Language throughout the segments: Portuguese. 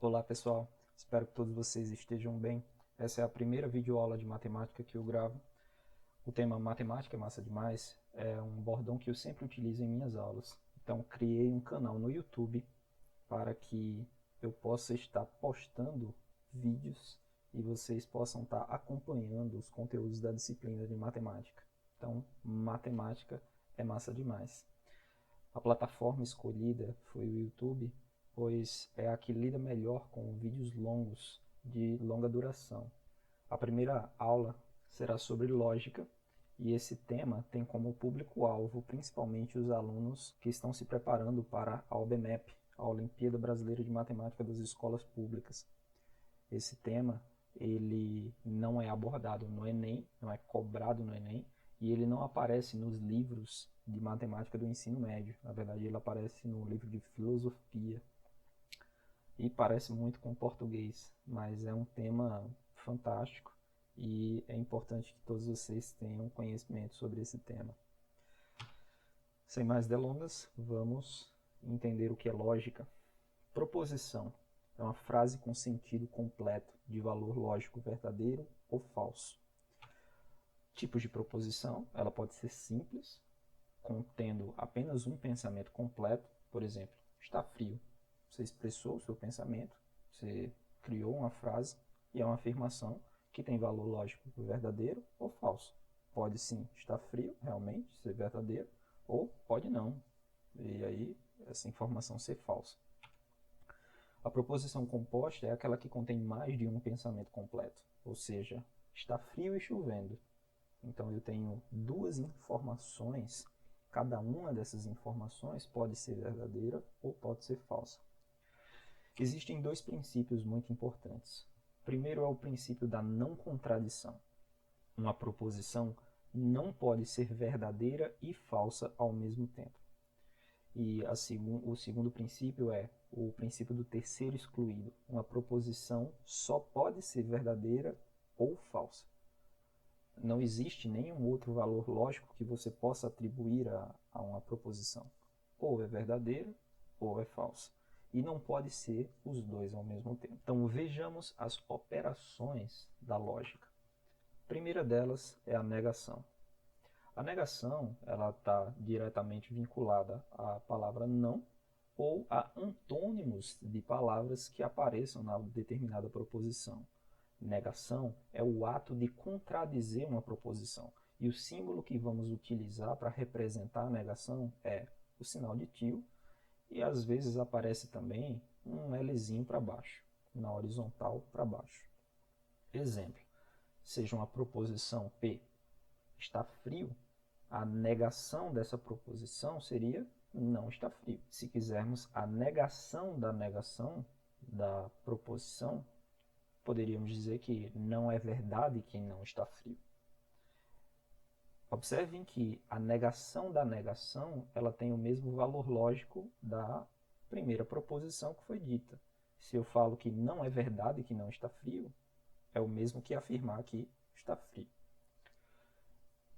Olá pessoal, espero que todos vocês estejam bem. Essa é a primeira videoaula de matemática que eu gravo. O tema matemática é massa demais é um bordão que eu sempre utilizo em minhas aulas. Então criei um canal no YouTube para que eu possa estar postando vídeos e vocês possam estar acompanhando os conteúdos da disciplina de matemática. Então, matemática é massa demais. A plataforma escolhida foi o YouTube, pois é a que lida melhor com vídeos longos de longa duração. A primeira aula será sobre lógica e esse tema tem como público-alvo principalmente os alunos que estão se preparando para a OBMEP, a Olimpíada Brasileira de Matemática das Escolas Públicas. Esse tema ele não é abordado no Enem, não é cobrado no Enem, e ele não aparece nos livros de matemática do ensino médio. Na verdade, ele aparece no livro de filosofia e parece muito com português, mas é um tema fantástico e é importante que todos vocês tenham conhecimento sobre esse tema. Sem mais delongas, vamos entender o que é lógica. Proposição é uma frase com sentido completo de valor lógico verdadeiro ou falso. Tipos de proposição, ela pode ser simples, contendo apenas um pensamento completo, por exemplo, está frio. Você expressou o seu pensamento, você criou uma frase e é uma afirmação que tem valor lógico verdadeiro ou falso. Pode sim estar frio, realmente, ser verdadeiro, ou pode não. E aí essa informação ser falsa. A proposição composta é aquela que contém mais de um pensamento completo, ou seja, está frio e chovendo. Então eu tenho duas informações, cada uma dessas informações pode ser verdadeira ou pode ser falsa. Existem dois princípios muito importantes. Primeiro é o princípio da não contradição. Uma proposição não pode ser verdadeira e falsa ao mesmo tempo. E o segundo princípio é o princípio do terceiro excluído. Uma proposição só pode ser verdadeira ou falsa. Não existe nenhum outro valor lógico que você possa atribuir a uma proposição. Ou é verdadeira ou é falsa. E não pode ser os dois ao mesmo tempo. Então vejamos as operações da lógica. A primeira delas é a negação. A negação ela está diretamente vinculada à palavra não ou a antônimos de palavras que apareçam na determinada proposição. Negação é o ato de contradizer uma proposição. E o símbolo que vamos utilizar para representar a negação é o sinal de tio, e às vezes aparece também um Lzinho para baixo, na horizontal para baixo. Exemplo, seja uma proposição P está frio, a negação dessa proposição seria não está frio. Se quisermos a negação da proposição, poderíamos dizer que não é verdade que não está frio. Observem que a negação da negação ela tem o mesmo valor lógico da primeira proposição que foi dita. Se eu falo que não é verdade que não está frio, é o mesmo que afirmar que está frio.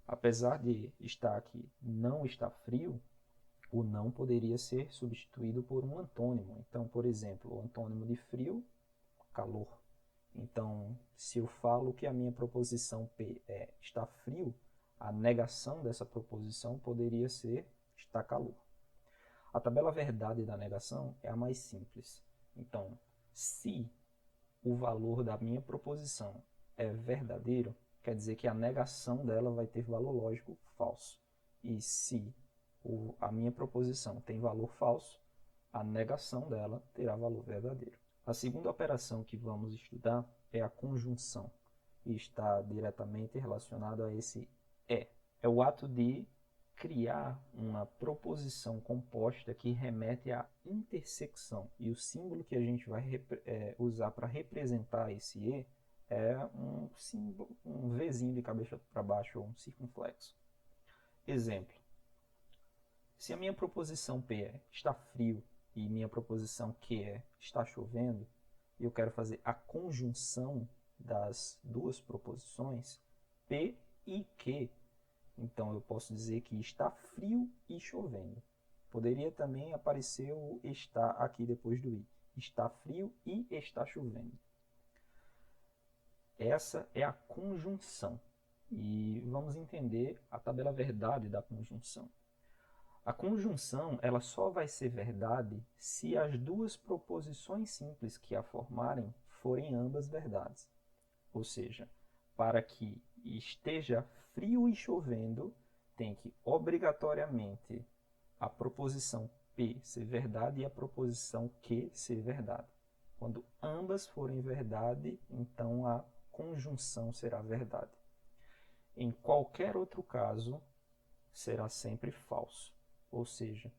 Apesar de estar aqui não está frio, o não poderia ser substituído por um antônimo. Então, por exemplo, o antônimo de frio, calor. Então, se eu falo que a minha proposição P é está frio, a negação dessa proposição poderia ser está calor. A tabela verdade da negação é a mais simples. Então, se o valor da minha proposição é verdadeiro, quer dizer que a negação dela vai ter valor lógico falso. E se a minha proposição tem valor falso, a negação dela terá valor verdadeiro. A segunda operação que vamos estudar é a conjunção e está diretamente relacionado a esse é. É o ato de criar uma proposição composta que remete à intersecção. E o símbolo que a gente vai usar para representar esse E é um símbolo, um Vzinho de cabeça para baixo ou um circunflexo. Exemplo. Se a minha proposição P é está frio e minha proposição Q é está chovendo, e eu quero fazer a conjunção das duas proposições, P e Q, então eu posso dizer que está frio e chovendo. Poderia também aparecer o está aqui depois do i. está frio e está chovendo. Essa é a conjunção. E vamos entender a tabela verdade da conjunção. A conjunção ela só vai ser verdade se as duas proposições simples que a formarem forem ambas verdades. Ou seja, para que esteja frio e chovendo, tem que obrigatoriamente a proposição P ser verdade e a proposição Q ser verdade. Quando ambas forem verdade, então a conjunção será verdade. Em qualquer outro caso, será sempre falso. Ou seja,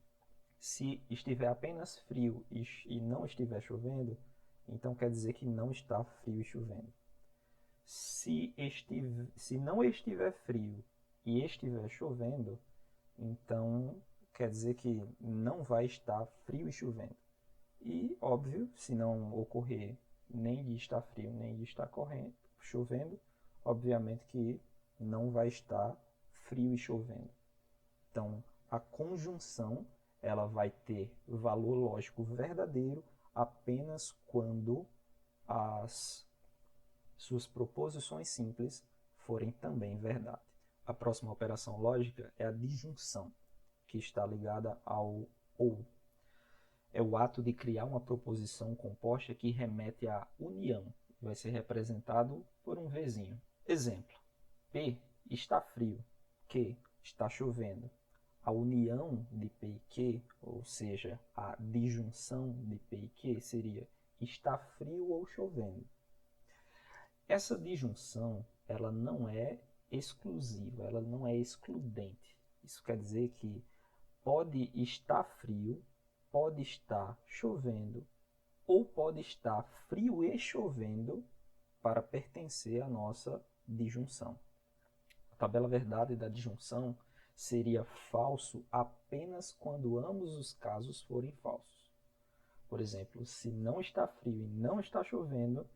se estiver apenas frio e não estiver chovendo, então quer dizer que não está frio e chovendo. Se não estiver frio e estiver chovendo, então quer dizer que não vai estar frio e chovendo. E, óbvio, se não ocorrer nem de estar frio nem de estar chovendo, obviamente que não vai estar frio e chovendo. Então, a conjunção ela vai ter valor lógico verdadeiro apenas quando as suas proposições simples forem também verdade. A próxima operação lógica é a disjunção, que está ligada ao ou. É o ato de criar uma proposição composta que remete à união. Vai ser representado por um Vzinho. Exemplo: P está frio, Q está chovendo. A união de P e Q, ou seja, a disjunção de P e Q, seria está frio ou chovendo. Essa disjunção ela não é exclusiva, ela não é excludente. Isso quer dizer que pode estar frio, pode estar chovendo, ou pode estar frio e chovendo para pertencer à nossa disjunção. A tabela verdade da disjunção seria falso apenas quando ambos os casos forem falsos. Por exemplo, se não está frio e não está chovendo,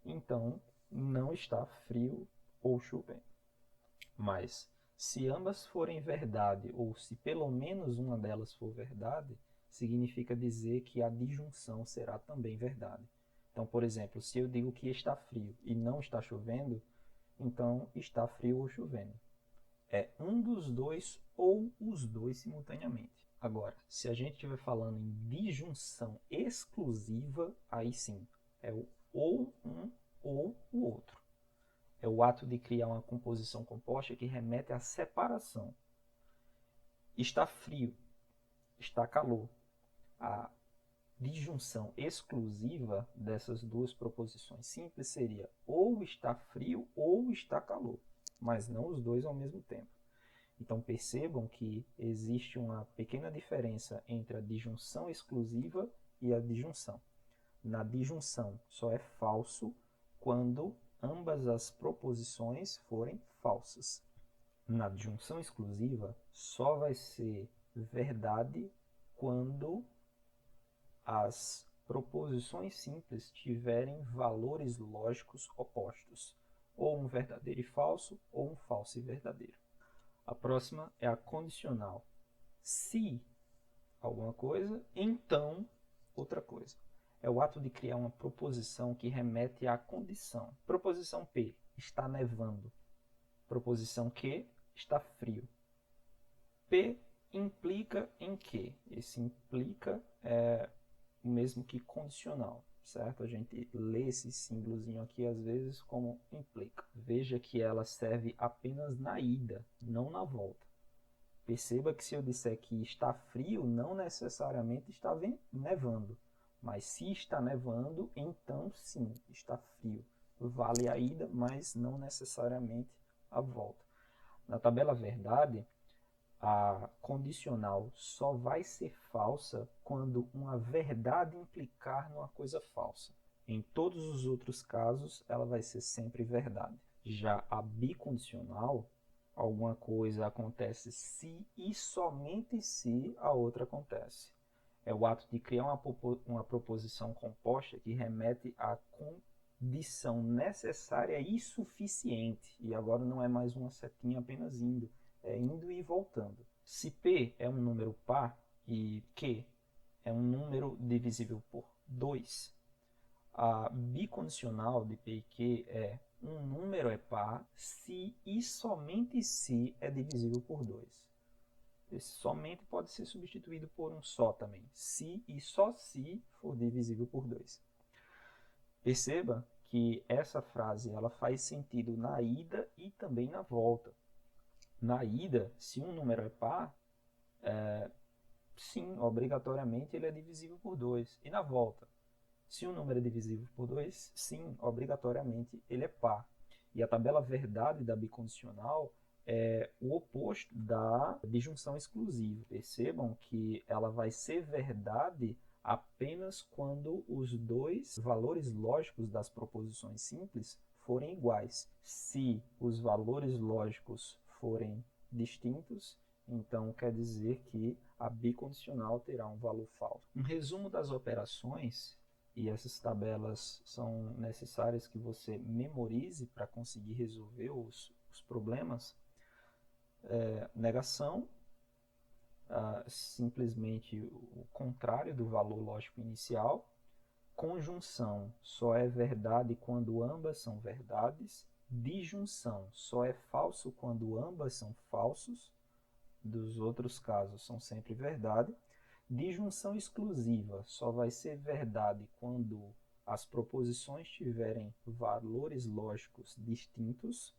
então não está frio ou chovendo. Mas, se ambas forem verdade, ou se pelo menos uma delas for verdade, significa dizer que a disjunção será também verdade. Então, por exemplo, se eu digo que está frio e não está chovendo, então está frio ou chovendo. É um dos dois ou os dois simultaneamente. Agora, se a gente estiver falando em disjunção exclusiva, aí sim, é o ou um ou o outro. É o ato de criar uma composição composta que remete à separação. Está frio, está calor. A disjunção exclusiva dessas duas proposições simples seria ou está frio ou está calor, mas não os dois ao mesmo tempo. Então percebam que existe uma pequena diferença entre a disjunção exclusiva e a disjunção. Na disjunção só é falso quando ambas as proposições forem falsas. Na disjunção exclusiva só vai ser verdade quando as proposições simples tiverem valores lógicos opostos, ou um verdadeiro e falso, ou um falso e verdadeiro. A próxima é a condicional. Se alguma coisa, então outra coisa. É o ato de criar uma proposição que remete à condição. Proposição P, está nevando. Proposição Q, está frio. P implica em que? Esse implica é o mesmo que condicional, certo? A gente lê esse símbolozinho aqui às vezes como implica. Veja que ela serve apenas na ida, não na volta. Perceba que se eu disser que está frio, não necessariamente está nevando. Mas se está nevando, então sim, está frio. Vale a ida, mas não necessariamente a volta. Na tabela verdade, a condicional só vai ser falsa quando uma verdade implicar numa coisa falsa. Em todos os outros casos, ela vai ser sempre verdade. Já a bicondicional, alguma coisa acontece se e somente se a outra acontece. É o ato de criar uma proposição composta que remete à condição necessária e suficiente. E agora não é mais uma setinha apenas indo, é indo e voltando. Se P é um número par e Q é um número divisível por 2. A bicondicional de P e Q é um número é par se e somente se é divisível por 2. Esse somente pode ser substituído por um só também, se e só se for divisível por 2. Perceba que essa frase ela faz sentido na ida e também na volta. Na ida, se um número é par, sim, obrigatoriamente ele é divisível por 2. E na volta, se um número é divisível por 2, sim, obrigatoriamente ele é par. E a tabela verdade da bicondicional é o oposto da disjunção exclusiva. Percebam que ela vai ser verdade apenas quando os dois valores lógicos das proposições simples forem iguais. Se os valores lógicos forem distintos, então quer dizer que a bicondicional terá um valor falso. Um resumo das operações, e essas tabelas são necessárias que você memorize para conseguir resolver os problemas. Negação, simplesmente o contrário do valor lógico inicial. Conjunção só é verdade quando ambas são verdades. Disjunção só é falso quando ambas são falsos. Dos outros casos são sempre verdade. Disjunção exclusiva só vai ser verdade quando as proposições tiverem valores lógicos distintos.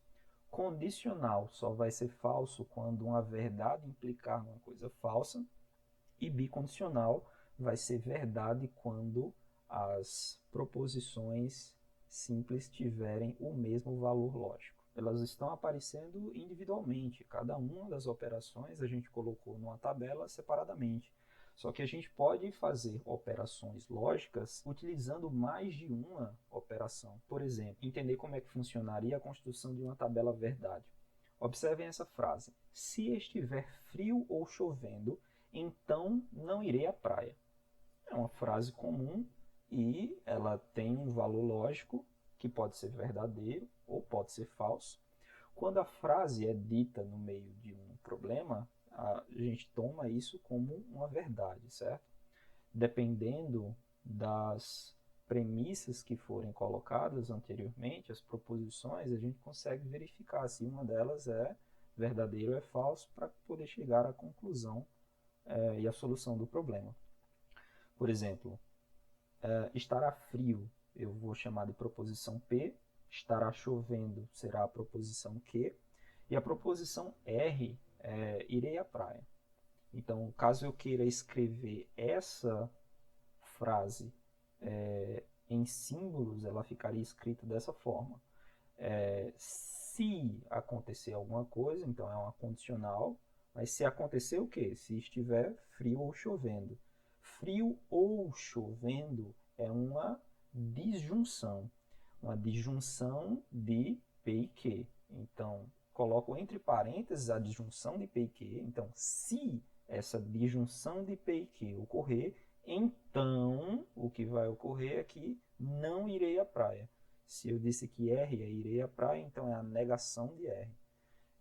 Condicional só vai ser falso quando uma verdade implicar numa coisa falsa. E bicondicional vai ser verdade quando as proposições simples tiverem o mesmo valor lógico. Elas estão aparecendo individualmente. Cada uma das operações a gente colocou numa tabela separadamente. Só que a gente pode fazer operações lógicas utilizando mais de uma operação. Por exemplo, entender como é que funcionaria a construção de uma tabela verdade. Observem essa frase. Se estiver frio ou chovendo, então não irei à praia. É uma frase comum e ela tem um valor lógico que pode ser verdadeiro ou pode ser falso. Quando a frase é dita no meio de um problema, a gente toma isso como uma verdade, certo? Dependendo das premissas que forem colocadas anteriormente, as proposições, a gente consegue verificar se uma delas é verdadeiro ou é falso para poder chegar à conclusão e à solução do problema. Por exemplo, estará frio, eu vou chamar de proposição P, estará chovendo será a proposição Q, e a proposição R é irei à praia. Então, caso eu queira escrever essa frase em símbolos, ela ficaria escrita dessa forma. Se acontecer alguma coisa, então é uma condicional, mas se acontecer o quê? Se estiver frio ou chovendo. Frio ou chovendo é uma disjunção de P e Q. Então, coloco entre parênteses a disjunção de P e Q. Então, se essa disjunção de P e Q ocorrer, então o que vai ocorrer é que não irei à praia. Se eu disse que R é irei à praia, então é a negação de R.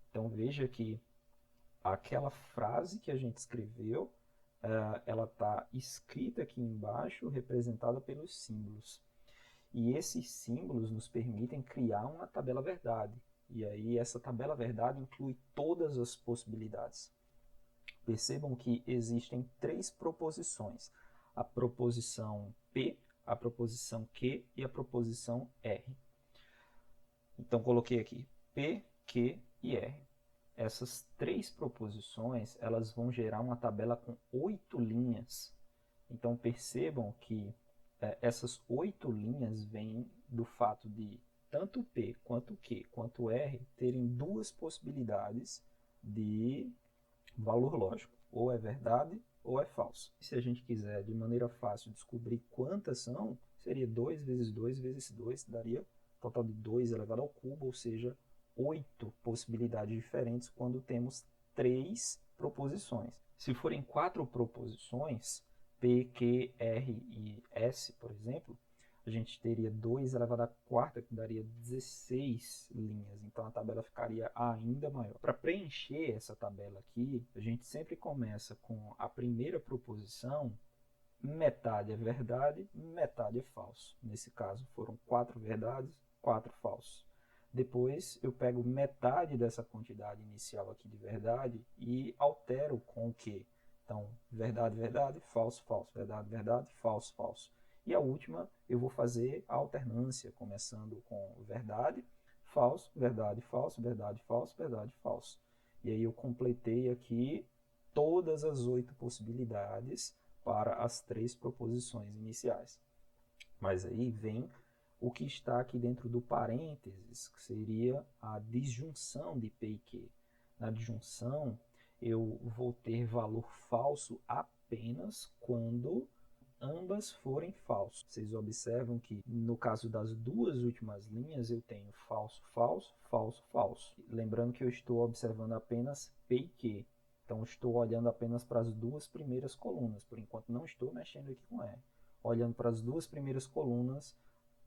Então veja que aquela frase que a gente escreveu, ela está escrita aqui embaixo, representada pelos símbolos. E esses símbolos nos permitem criar uma tabela verdade. E aí essa tabela verdade inclui todas as possibilidades. Percebam que existem 3 proposições. A proposição P, a proposição Q e a proposição R. Então coloquei aqui P, Q e R. Essas 3 proposições elas vão gerar uma tabela com 8 linhas. Então percebam que essas 8 linhas vêm do fato de tanto P quanto Q quanto R terem 2 possibilidades de valor lógico. Ou é verdade ou é falso. Se a gente quiser de maneira fácil descobrir quantas são, seria 2 vezes 2 vezes 2, daria total de 2 elevado ao cubo, ou seja, 8 possibilidades diferentes quando temos 3 proposições. Se forem 4 proposições, P, Q, R e S, por exemplo, a gente teria 2 elevado à quarta, que daria 16 linhas. Então a tabela ficaria ainda maior. Para preencher essa tabela aqui, a gente sempre começa com a primeira proposição metade é verdade, metade é falso. Nesse caso, foram 4 verdades, 4 falsos. Depois, eu pego metade dessa quantidade inicial aqui de verdade e altero com o quê? Então, verdade, verdade, falso, falso, verdade, verdade, falso, falso. E a última, eu vou fazer a alternância, começando com verdade, falso, verdade, falso, verdade, falso, verdade, falso. E aí eu completei aqui todas as 8 possibilidades para as 3 proposições iniciais. Mas aí vem o que está aqui dentro do parênteses, que seria a disjunção de P e Q. Na disjunção, eu vou ter valor falso apenas quando ambas forem falsos. Vocês observam que no caso das duas últimas linhas eu tenho falso, falso, falso, falso. Lembrando que eu estou observando apenas P e Q. Então estou olhando apenas para as duas primeiras colunas. Por enquanto não estou mexendo aqui com R. Olhando para as duas primeiras colunas,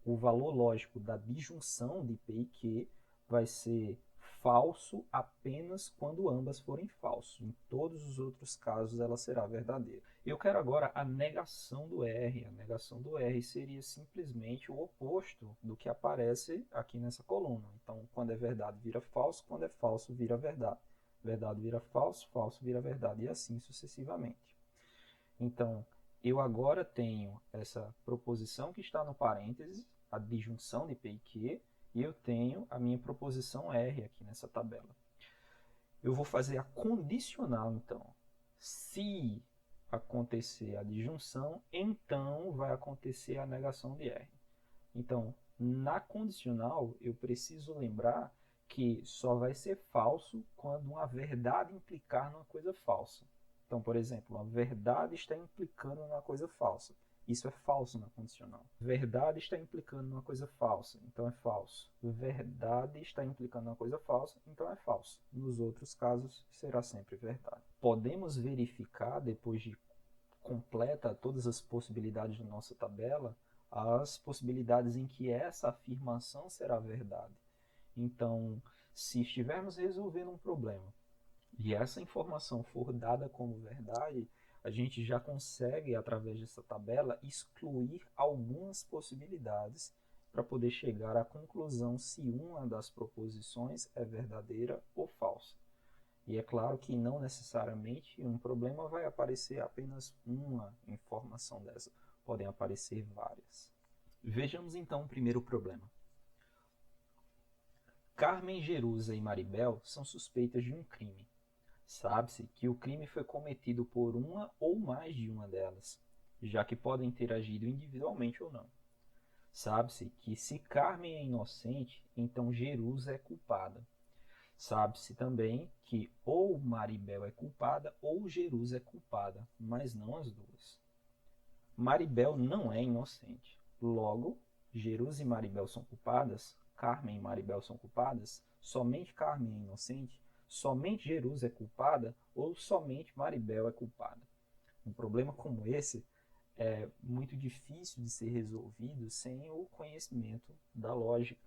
o valor lógico da disjunção de P e Q vai ser falso apenas quando ambas forem falsos. Em todos os outros casos ela será verdadeira. Eu quero agora a negação do R. A negação do R seria simplesmente o oposto do que aparece aqui nessa coluna. Então, quando é verdade vira falso, quando é falso vira verdade. Verdade vira falso, falso vira verdade e assim sucessivamente. Então, eu agora tenho essa proposição que está no parênteses, a disjunção de P e Q, e eu tenho a minha proposição R aqui nessa tabela. Eu vou fazer a condicional, então. Se acontecer a disjunção, então vai acontecer a negação de R. Então, na condicional, eu preciso lembrar que só vai ser falso quando uma verdade implicar numa coisa falsa. Então, por exemplo, a verdade está implicando numa coisa falsa. Isso é falso na condicional. Verdade está implicando numa coisa falsa, então é falso. Verdade está implicando numa coisa falsa, então é falso. Nos outros casos, será sempre verdade. Podemos verificar, depois de completa todas as possibilidades da nossa tabela, as possibilidades em que essa afirmação será verdade. Então, se estivermos resolvendo um problema e essa informação for dada como verdade, a gente já consegue, através dessa tabela, excluir algumas possibilidades para poder chegar à conclusão se uma das proposições é verdadeira ou falsa. E é claro que não necessariamente um problema vai aparecer apenas uma informação dessa, podem aparecer várias. Vejamos então o primeiro problema. Carmen, Jerusa e Maribel são suspeitas de um crime. Sabe-se que o crime foi cometido por uma ou mais de uma delas, já que podem ter agido individualmente ou não. Sabe-se que se Carmen é inocente, então Jerusa é culpada. Sabe-se também que ou Maribel é culpada ou Jerusa é culpada, mas não as duas. Maribel não é inocente. Logo, Jerusa e Maribel são culpadas, Carmen e Maribel são culpadas, somente Carmen é inocente, somente Jerusa é culpada ou somente Maribel é culpada. Um problema como esse é muito difícil de ser resolvido sem o conhecimento da lógica.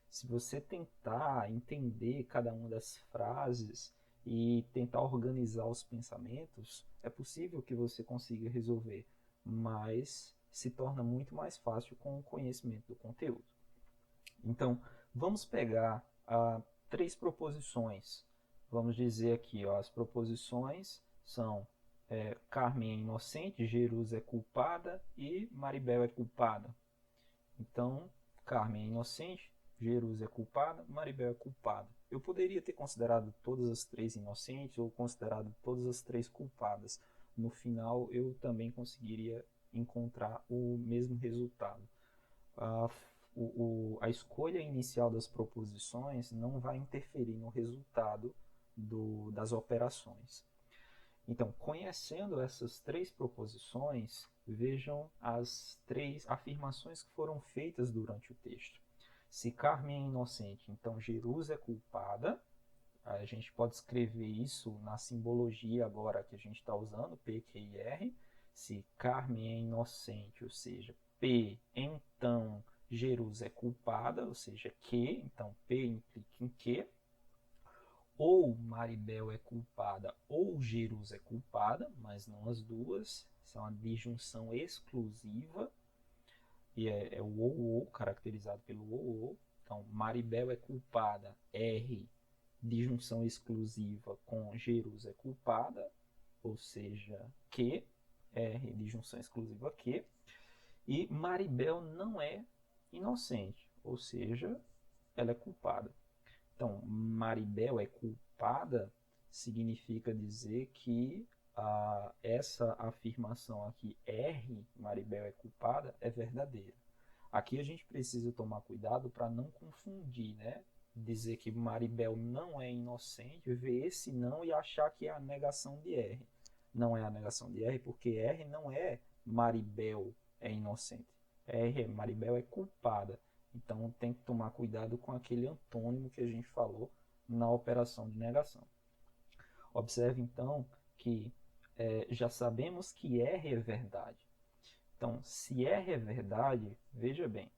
Se você tentar entender cada uma das frases e tentar organizar os pensamentos, é possível que você consiga resolver, mas se torna muito mais fácil com o conhecimento do conteúdo. Então, vamos pegar 3 proposições. Vamos dizer aqui, ó, as proposições são Carmen é inocente, Jerusa é culpada e Maribel é culpada. Então, Carmen é inocente, Jerusa é culpada, Maribel é culpada. Eu poderia ter considerado todas as 3 inocentes ou considerado todas as 3 culpadas. No final, eu também conseguiria encontrar o mesmo resultado. A escolha inicial das proposições não vai interferir no resultado das operações. Então, conhecendo essas 3 proposições, vejam as 3 afirmações que foram feitas durante o texto. Se Carmen é inocente, então Jerusa é culpada. A gente pode escrever isso na simbologia agora que a gente está usando, P, Q e R. Se Carmen é inocente, ou seja, P, então Jerusa é culpada, ou seja, Q, então P implica em Q. ou Maribel é culpada ou Jerusa é culpada, mas não as duas. Isso é uma disjunção exclusiva e é o ou, caracterizado pelo ou. Então, Maribel é culpada, R, disjunção exclusiva com Jerusa é culpada, ou seja, que, R, disjunção exclusiva que, e Maribel não é inocente, ou seja, ela é culpada. Então, Maribel é culpada significa dizer que essa afirmação aqui, R, Maribel é culpada, é verdadeira. Aqui a gente precisa tomar cuidado para não confundir, né? Dizer que Maribel não é inocente, ver esse não e achar que é a negação de R. Não é a negação de R, porque R não é Maribel é inocente. R, Maribel é culpada. Então tem que tomar cuidado com aquele antônimo que a gente falou na operação de negação. Observe então que já sabemos que R é verdade. Então, se R é verdade, veja bem,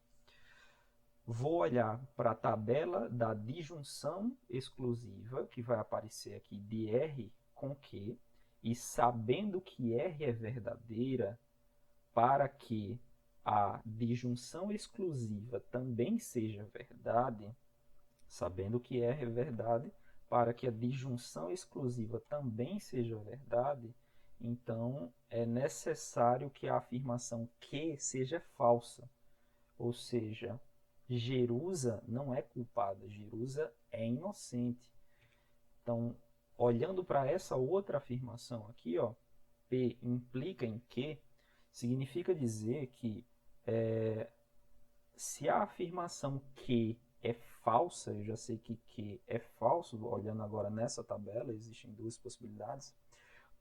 vou olhar para a tabela da disjunção exclusiva, que vai aparecer aqui de R com Q, e sabendo que R é verdadeira, para que a disjunção exclusiva também seja verdade, sabendo que R é verdade, para que a disjunção exclusiva também seja verdade, então é necessário que a afirmação que seja falsa. Ou seja, Jerusa não é culpada, Jerusa é inocente. Então, olhando para essa outra afirmação aqui, ó, P implica em que, significa dizer que se a afirmação que é falsa, eu já sei que é falso, olhando agora nessa tabela, existem duas possibilidades.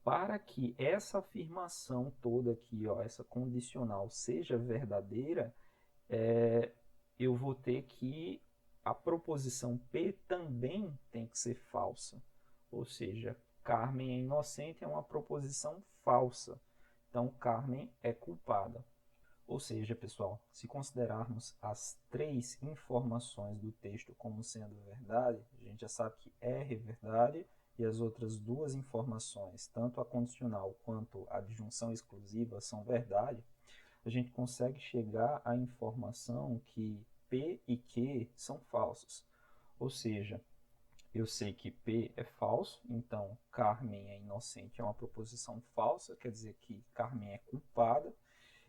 Para que essa afirmação toda aqui, ó, essa condicional, seja verdadeira, eu vou ter que a proposição P também tem que ser falsa. Ou seja, Carmen é inocente é uma proposição falsa. Então, Carmen é culpada. Ou seja, pessoal, se considerarmos as três informações do texto como sendo verdade, a gente já sabe que R é verdade e as outras duas informações, tanto a condicional quanto a disjunção exclusiva, são verdade, a gente consegue chegar à informação que P e Q são falsos. Ou seja, eu sei que P é falso, então Carmen é inocente é uma proposição falsa, quer dizer que Carmen é culpada.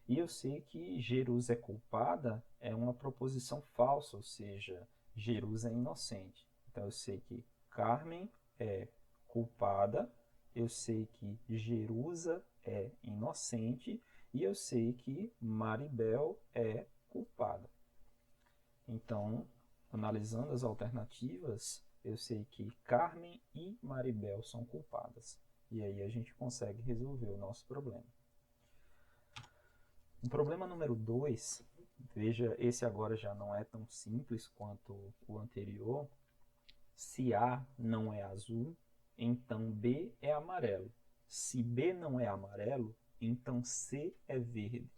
E eu sei que Jerusa é culpada é uma proposição falsa, ou seja, Jerusa é inocente. Então eu sei que Carmen é culpada, eu sei que Jerusa é inocente e eu sei que Maribel é culpada. Então, analisando as alternativas, eu sei que Carmen e Maribel são culpadas. E aí a gente consegue resolver o nosso problema. O problema número 2, veja, esse agora já não é tão simples quanto o anterior. Se A não é azul, então B é amarelo. Se B não é amarelo, então C é verde.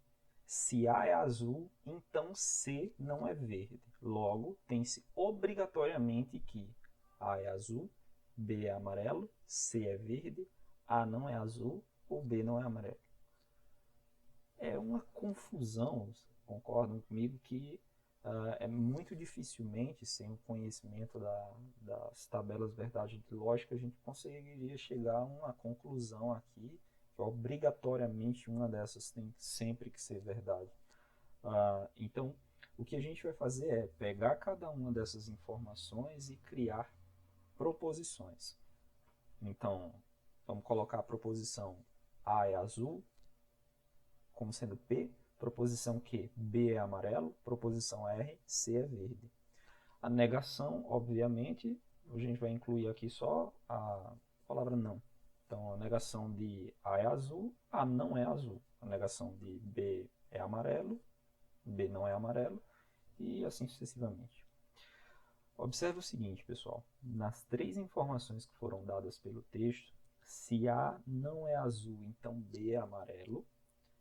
Se A é azul, então C não é verde. Logo, tem-se obrigatoriamente que A é azul, B é amarelo, C é verde, A não é azul ou B não é amarelo. É uma confusão, concordam comigo, que é muito dificilmente, sem o conhecimento das tabelas verdade e lógica, a gente conseguiria chegar a uma conclusão aqui, que obrigatoriamente uma dessas tem sempre que ser verdade. Então, o que a gente vai fazer é pegar cada uma dessas informações e criar proposições. Então, vamos colocar a proposição A é azul, como sendo P, proposição Q, B é amarelo, proposição R, C é verde. A negação, obviamente, a gente vai incluir aqui só a palavra não. Então, a negação de A é azul, A não é azul. A negação de B é amarelo, B não é amarelo, e assim sucessivamente. Observe o seguinte, pessoal. Nas três informações que foram dadas pelo texto, se A não é azul, então B é amarelo.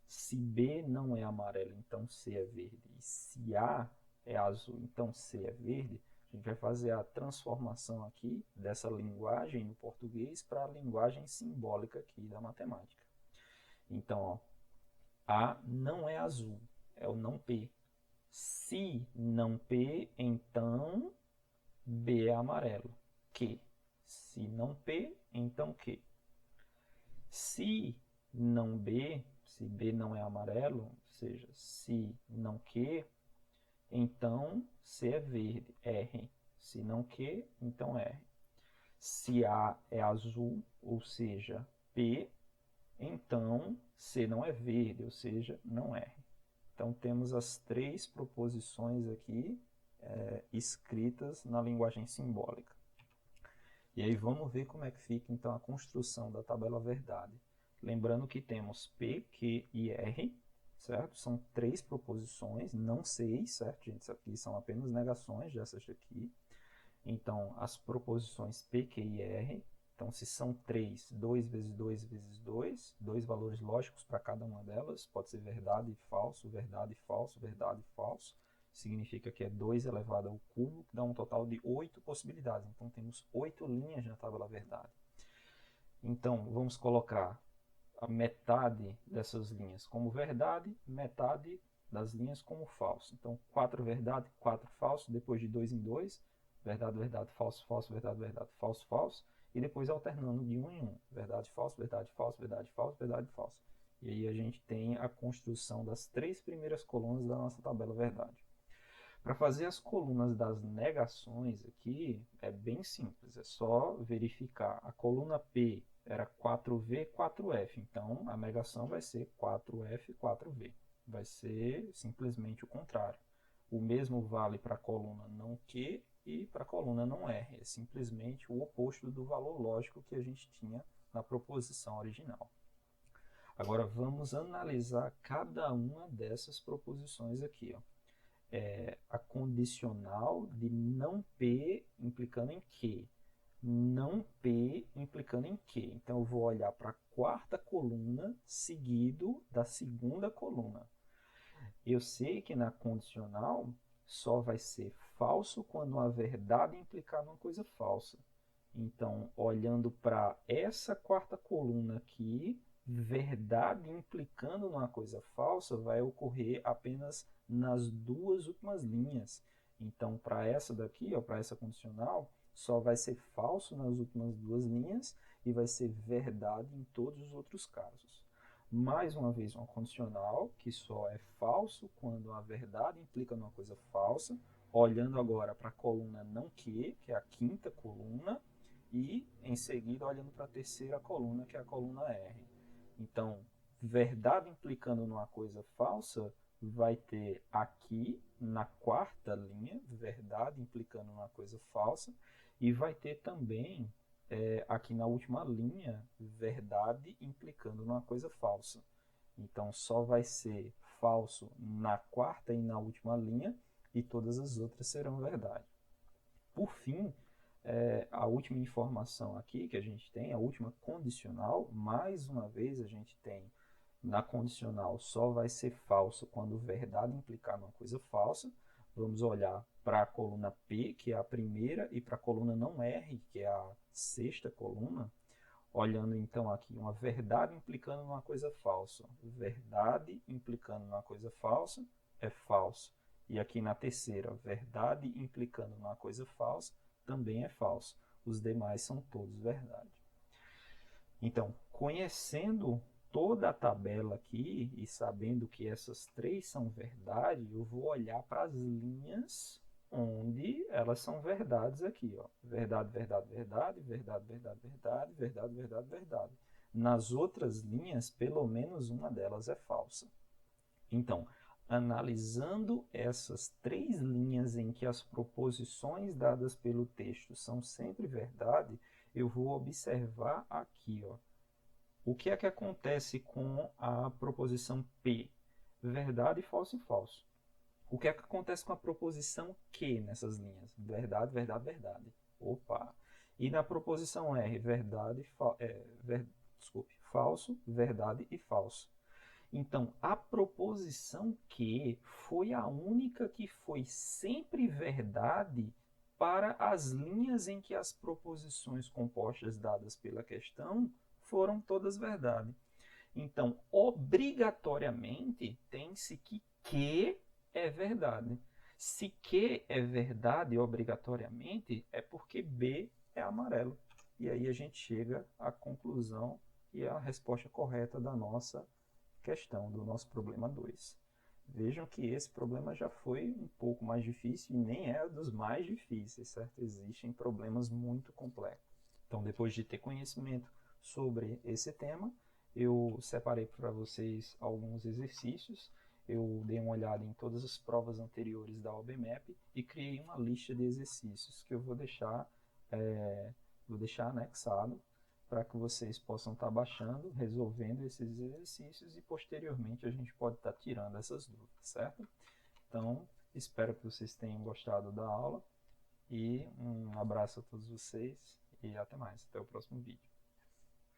Se B não é amarelo, então C é verde. E se A é azul, então C é verde. A gente vai fazer a transformação aqui dessa linguagem no português para a linguagem simbólica aqui da matemática. Então, ó, A não é azul, é o não P. Se não P, então B é amarelo. Que? Se não P, então que? Se não B, se B não é amarelo, ou seja, se não que, então C é verde, R. Se não que, então R. Se A é azul, ou seja, P, então C não é verde, ou seja, não R. Então temos as três proposições aqui escritas na linguagem simbólica. E aí vamos ver como é que fica então a construção da tabela verdade. Lembrando que temos P, Q e R, certo? São três proposições, não 6, certo, gente? Isso aqui são apenas negações dessas aqui. Então, as proposições P, Q e R, então se são 3, 2 vezes 2 vezes 2, dois valores lógicos para cada uma delas, pode ser verdade e falso, verdade e falso, verdade e falso. Significa que é 2 elevado ao cubo, que dá um total de 8 possibilidades. Então, temos 8 linhas na tabela verdade. Então, vamos colocar a metade dessas linhas como verdade, metade das linhas como falso. Então, 4 verdade, 4 falso, depois de 2 em 2, verdade, verdade, falso, falso, verdade, verdade, falso, falso, e depois alternando de 1 em 1, verdade, falso, verdade, falso, verdade, falso, verdade, falso. E aí a gente tem a construção das três primeiras colunas da nossa tabela verdade. Para fazer as colunas das negações aqui, é bem simples, é só verificar. A coluna P era 4V, 4F, então a negação vai ser 4F, 4V. Vai ser simplesmente o contrário. O mesmo vale para a coluna não Q e para a coluna não R. É simplesmente o oposto do valor lógico que a gente tinha na proposição original. Agora vamos analisar cada uma dessas proposições aqui, ó. A condicional de não P implicando em Q. Não P implicando em Q. Então, eu vou olhar para a quarta coluna seguido da segunda coluna. Eu sei que na condicional só vai ser falso quando a verdade implicar numa coisa falsa. Então, olhando para essa quarta coluna aqui, verdade implicando numa coisa falsa vai ocorrer apenas nas duas últimas linhas. Então, para essa daqui, para essa condicional, só vai ser falso nas últimas duas linhas e vai ser verdade em todos os outros casos. Mais uma vez, uma condicional que só é falso quando a verdade implica numa coisa falsa. Olhando agora para a coluna não que é a quinta coluna, e em seguida olhando para a terceira coluna, que é a coluna R. Então, verdade implicando numa coisa falsa vai ter aqui na quarta linha, verdade implicando numa coisa falsa, e vai ter também aqui na última linha, verdade implicando numa coisa falsa. Então, só vai ser falso na quarta e na última linha, e todas as outras serão verdade. Por fim, a última informação aqui que a gente tem, a última condicional, mais uma vez a gente tem na condicional só vai ser falso quando verdade implicar numa coisa falsa. Vamos olhar para a coluna P, que é a primeira, e para a coluna não R, que é a sexta coluna. Olhando então aqui, uma verdade implicando numa coisa falsa. Verdade implicando numa coisa falsa é falso. E aqui na terceira, verdade implicando numa coisa falsa também é falso. Os demais são todos verdade. Então, conhecendo toda a tabela aqui e sabendo que essas três são verdade, eu vou olhar para as linhas onde elas são verdades aqui, ó. Verdade, verdade, verdade, verdade, verdade, verdade, verdade, verdade, verdade. Nas outras linhas, pelo menos uma delas é falsa. Então, analisando essas três linhas em que as proposições dadas pelo texto são sempre verdade, eu vou observar aqui, ó, o que é que acontece com a proposição P? Verdade, falso e falso. O que é que acontece com a proposição Q nessas linhas? Verdade, verdade, verdade. Opa! E na proposição R, verdade, falso, verdade e falso. Então, a proposição Q foi a única que foi sempre verdade para as linhas em que as proposições compostas dadas pela questão foram todas verdade. Então, obrigatoriamente, tem-se que é verdade. Se Q é verdade obrigatoriamente, é porque B é amarelo. E aí a gente chega à conclusão e à resposta correta da nossa questão, do nosso problema 2. Vejam que esse problema já foi um pouco mais difícil e nem é dos mais difíceis, certo? Existem problemas muito complexos. Então, depois de ter conhecimento sobre esse tema, eu separei para vocês alguns exercícios. Eu dei uma olhada em todas as provas anteriores da OBMAP e criei uma lista de exercícios que eu vou deixar anexado para que vocês possam estar baixando, resolvendo esses exercícios e posteriormente a gente pode estar tirando essas dúvidas, certo? Então, espero que vocês tenham gostado da aula e um abraço a todos vocês e até mais. Até o próximo vídeo.